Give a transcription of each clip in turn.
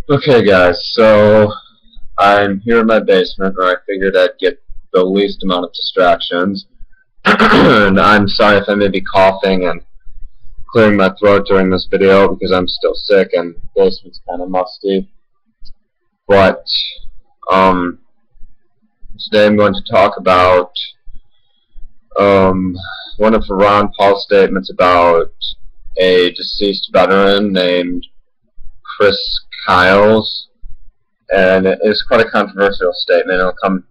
Okay, guys, so I'm here in my basement where I figured I'd get the least amount of distractions. And I'm sorry if I may be coughing and clearing my throat during this video because I'm still sick and the basement's kind of musty. But today I'm going to talk about one of Ron Paul's statements about a deceased veteran named Chris Kyles. And it's quite a controversial statement. It'll come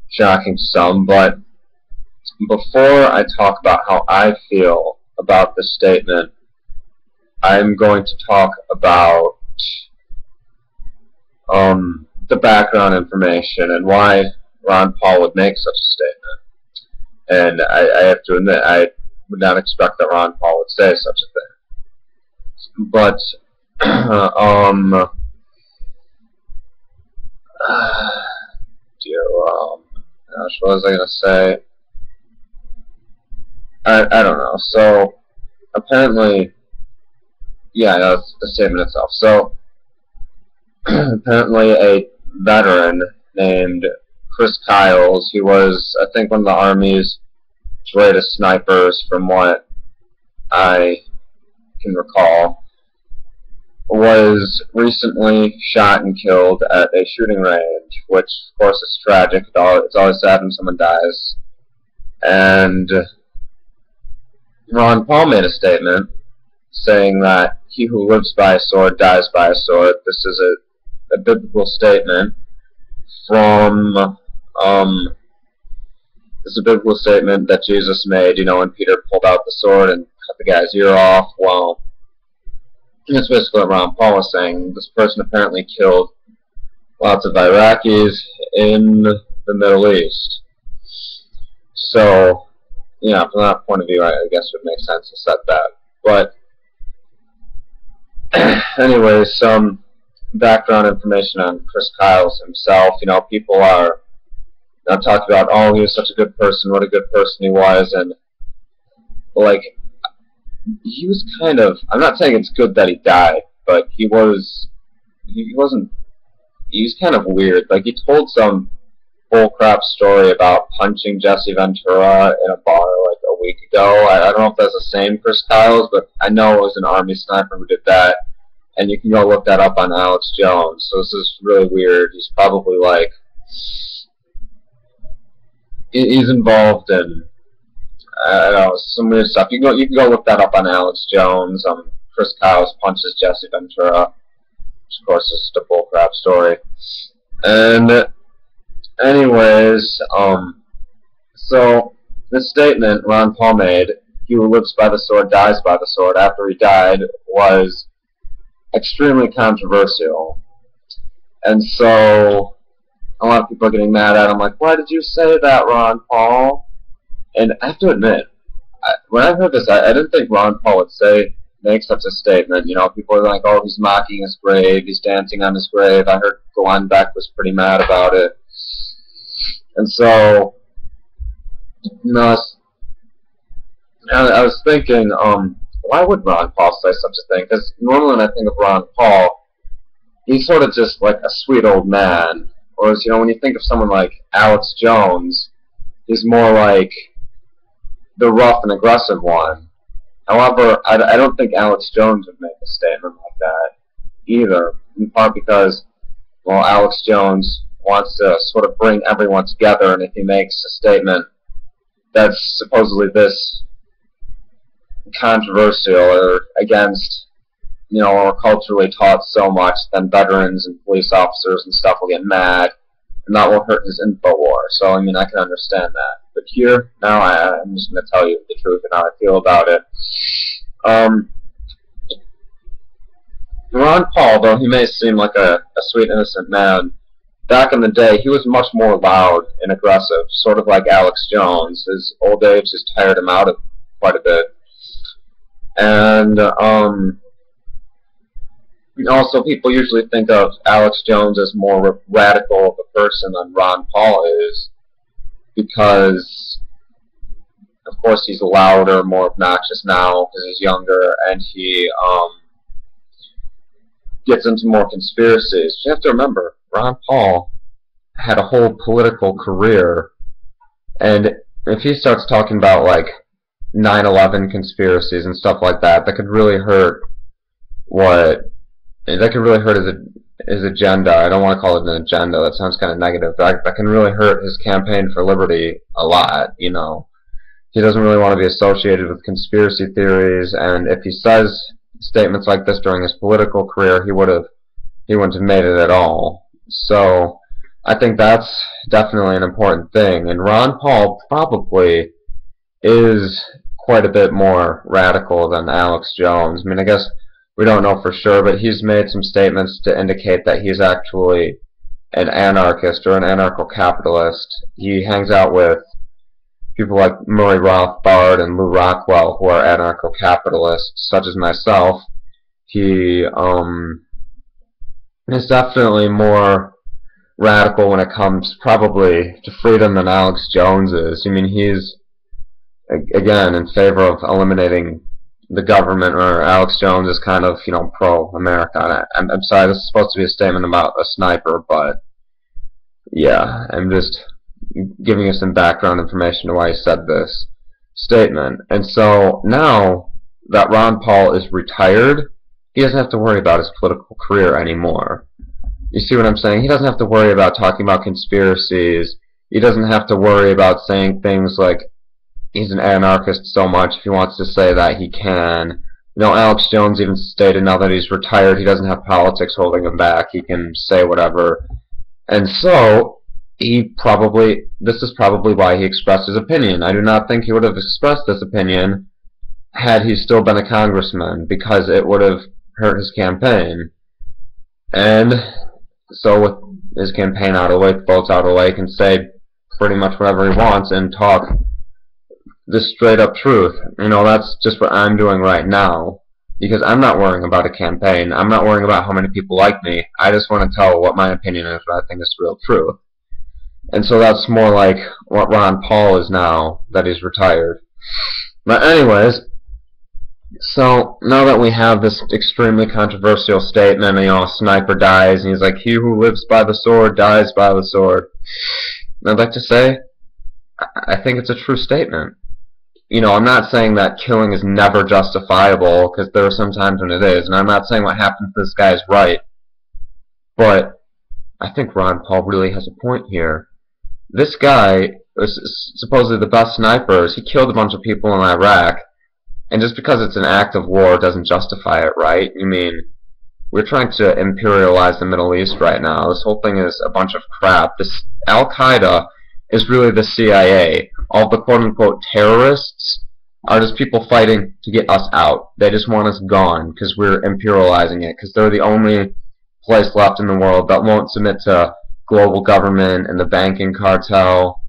shocking to some, but before I talk about how I feel about this statement, I'm going to talk about the background information and why Ron Paul would make such a statement. And I have to admit, I would not expect that Ron Paul would say such a thing. But gosh, what was I gonna say? I don't know. So apparently, yeah, that's the statement itself. So apparently, a veteran named Chris Kyles, he was, I think, one of the Army's greatest snipers, from what I can recall, was recently shot and killed at a shooting range, which of course is tragic. It's always sad when someone dies. And Ron Paul made a statement saying that he who lives by a sword dies by a sword. This is a biblical statement from this is a biblical statement that Jesus made, you know, when Peter pulled out the sword and cut the guy's ear off. Well, that's basically what Ron Paul was saying. This person apparently killed lots of Iraqis in the Middle East. So, yeah, from that point of view, I guess it would make sense to set that. But, anyway, some background information on Chris Kyles himself. You know, people are now talking about, oh, he was such a good person, what a good person he was, and, like, he was kind of, I'm not saying it's good that he died, but he was kind of weird. Like, he told some bullcrap story about punching Jesse Ventura in a bar like a week ago. I don't know if that's the same Chris Kyles, but I know it was an Army sniper who did that, and you can go look that up on Alex Jones. So this is really weird. He's probably like, he's involved in, I don't know, some weird stuff. You can go look that up on Alex Jones. Chris Kyles punches Jesse Ventura, which of course is just a bullcrap story. And anyways, so this statement Ron Paul made, "He who lives by the sword dies by the sword," after he died, was extremely controversial. And so a lot of people are getting mad at him, like, why did you say that, Ron Paul? And I have to admit, when I heard this, I didn't think Ron Paul would make such a statement. You know, people are like, oh, he's mocking his grave, he's dancing on his grave. I heard Glenn Beck was pretty mad about it. And so, you know, I was thinking, why would Ron Paul say such a thing? Because normally when I think of Ron Paul, he's sort of just like a sweet old man. Whereas, you know, when you think of someone like Alex Jones, he's more like the rough and aggressive one. However, I don't think Alex Jones would make a statement like that either, in part because, well, Alex Jones wants to sort of bring everyone together, and if he makes a statement that's supposedly this controversial or against, you know, or culturally taught so much, then veterans and police officers and stuff will get mad, and that will hurt his info war. So, I mean, I can understand that. But here, now I'm just going to tell you the truth and how I feel about it. Ron Paul, though he may seem like a sweet, innocent man, back in the day, he was much more loud and aggressive, sort of like Alex Jones. His old age has tired him out quite a bit. And also, people usually think of Alex Jones as more radical of a person than Ron Paul is, because, of course, he's louder, more obnoxious now because he's younger, and he gets into more conspiracies. You have to remember, Ron Paul had a whole political career, and if he starts talking about like 9/11 conspiracies and stuff like that, that could really hurt his agenda. I don't want to call it an agenda. That sounds kind of negative. That can really hurt his campaign for liberty a lot. You know, he doesn't really want to be associated with conspiracy theories, and if he says statements like this during his political career, he wouldn't have made it at all. So I think that's definitely an important thing. And Ron Paul probably is quite a bit more radical than Alex Jones. I mean, I guess we don't know for sure, but he's made some statements to indicate that he's actually an anarchist or an anarcho-capitalist. He hangs out with people like Murray Rothbard and Lew Rockwell, who are anarcho-capitalists, such as myself. He is definitely more radical when it comes probably to freedom than Alex Jones is. I mean, he's, again, in favor of eliminating the government, or Alex Jones is kind of, you know, pro-America. I'm sorry, this is supposed to be a statement about a sniper, but yeah, I'm just giving you some background information to why he said this statement. And so now that Ron Paul is retired, he doesn't have to worry about his political career anymore. You see what I'm saying? He doesn't have to worry about talking about conspiracies. He doesn't have to worry about saying things like he's an anarchist so much. If he wants to say that, he can. You know, Alex Jones even stated now that he's retired, he doesn't have politics holding him back. He can say whatever. And so this is probably why he expressed his opinion. I do not think he would have expressed this opinion had he still been a congressman, because it would have hurt his campaign. And so with his campaign out of the way, votes out of the way, he can say pretty much whatever he wants and talk the straight up truth. You know, that's just what I'm doing right now, because I'm not worrying about a campaign. I'm not worrying about how many people like me. I just want to tell what my opinion is, what I think is real truth. And so that's more like what Ron Paul is now that he's retired. But anyways, so now that we have this extremely controversial statement, you know, a sniper dies, and he's like, he who lives by the sword dies by the sword. And I'd like to say, I think it's a true statement. You know, I'm not saying that killing is never justifiable, because there are some times when it is, and I'm not saying what happened to this guy is right. But I think Ron Paul really has a point here. This guy was supposedly the best snipers. He killed a bunch of people in Iraq, and just because it's an act of war doesn't justify it, right? I mean, we're trying to imperialize the Middle East right now. This whole thing is a bunch of crap. This Al-Qaeda is really the CIA. All the quote-unquote terrorists are just people fighting to get us out. They just want us gone because we're imperializing it, because they're the only place left in the world that won't submit to global government and the banking cartel.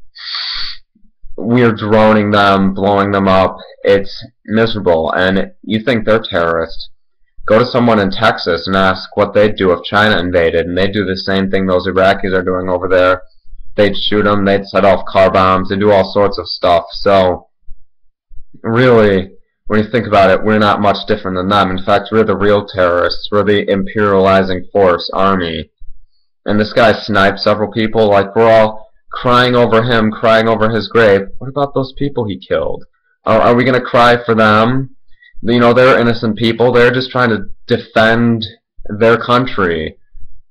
We're droning them, blowing them up. It's miserable, and you think they're terrorists. Go to someone in Texas and ask what they'd do if China invaded, and they'd do the same thing those Iraqis are doing over there. They'd shoot them, they'd set off car bombs, they'd do all sorts of stuff. So, really, when you think about it, we're not much different than them. In fact, we're the real terrorists. We're the imperializing force, army. And this guy sniped several people. Like, we're all crying over him, crying over his grave. What about those people he killed? Are we going to cry for them? You know, they're innocent people. They're just trying to defend their country.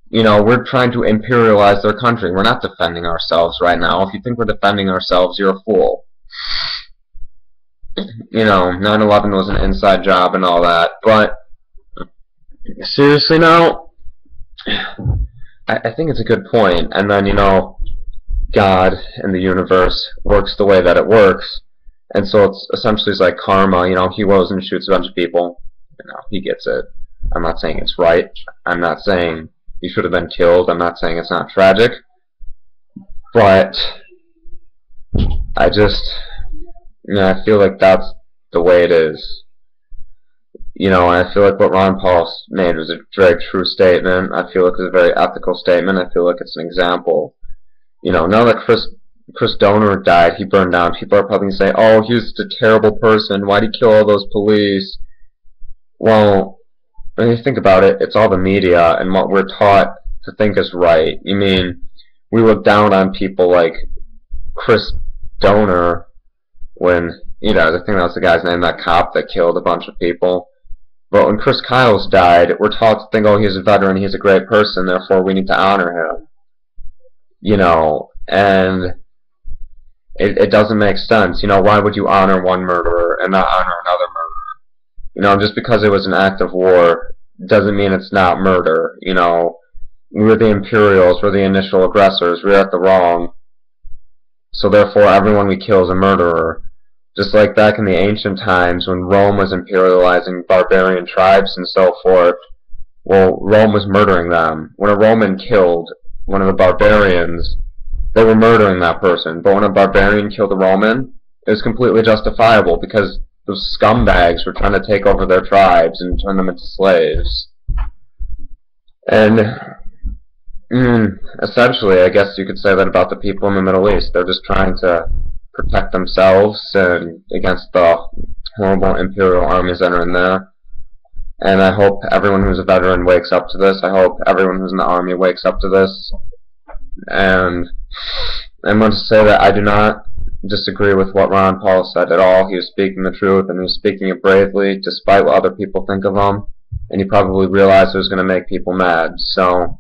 You know, we're trying to imperialize their country. We're not defending ourselves right now. If you think we're defending ourselves, you're a fool. You know, 9/11 was an inside job and all that. But, seriously now, I think it's a good point. And then, you know, God and the universe works the way that it works. And so it's essentially like karma. You know, he goes and shoots a bunch of people. You know, he gets it. I'm not saying it's right. I'm not saying he should have been killed. I'm not saying it's not tragic. But I just, you know, I feel like that's the way it is. You know, and I feel like what Ron Paul made was a very true statement. I feel like it's a very ethical statement. I feel like it's an example. You know, now that Chris Donor died, he burned down, people are probably going to say, oh, he was a terrible person. Why'd he kill all those police? Well, when you think about it, it's all the media and what we're taught to think is right. You mean, we look down on people like Chris Donor when, I think that was the guy's name, that cop that killed a bunch of people. But when Chris Kyles died, we're taught to think, oh, he's a veteran, he's a great person, therefore we need to honor him. And it doesn't make sense. Why would you honor one murderer and not honor another murderer? Just because it was an act of war doesn't mean it's not murder. We're the Imperials, we're the initial aggressors, we're at the wrong. So therefore everyone we kill is a murderer. Just like back in the ancient times when Rome was imperializing barbarian tribes and so forth, well, Rome was murdering them. When a Roman killed one of the barbarians, they were murdering that person. But when a barbarian killed a Roman, it was completely justifiable because those scumbags were trying to take over their tribes and turn them into slaves. And essentially, I guess you could say that about the people in the Middle East. They're just trying to protect themselves and against the horrible imperial armies that are in there. And I hope everyone who's a veteran wakes up to this. I hope everyone who's in the army wakes up to this. And I want to say that I do not disagree with what Ron Paul said at all. He was speaking the truth, and he was speaking it bravely, despite what other people think of him. And he probably realized it was going to make people mad. So,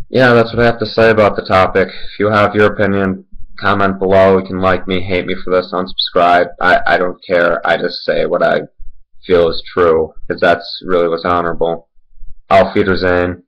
yeah, that's what I have to say about the topic. If you have your opinion, comment below. You can like me, hate me for this, unsubscribe. I don't care. I just say what I feel is true, because that's really what's honorable. Auf Wiedersehen.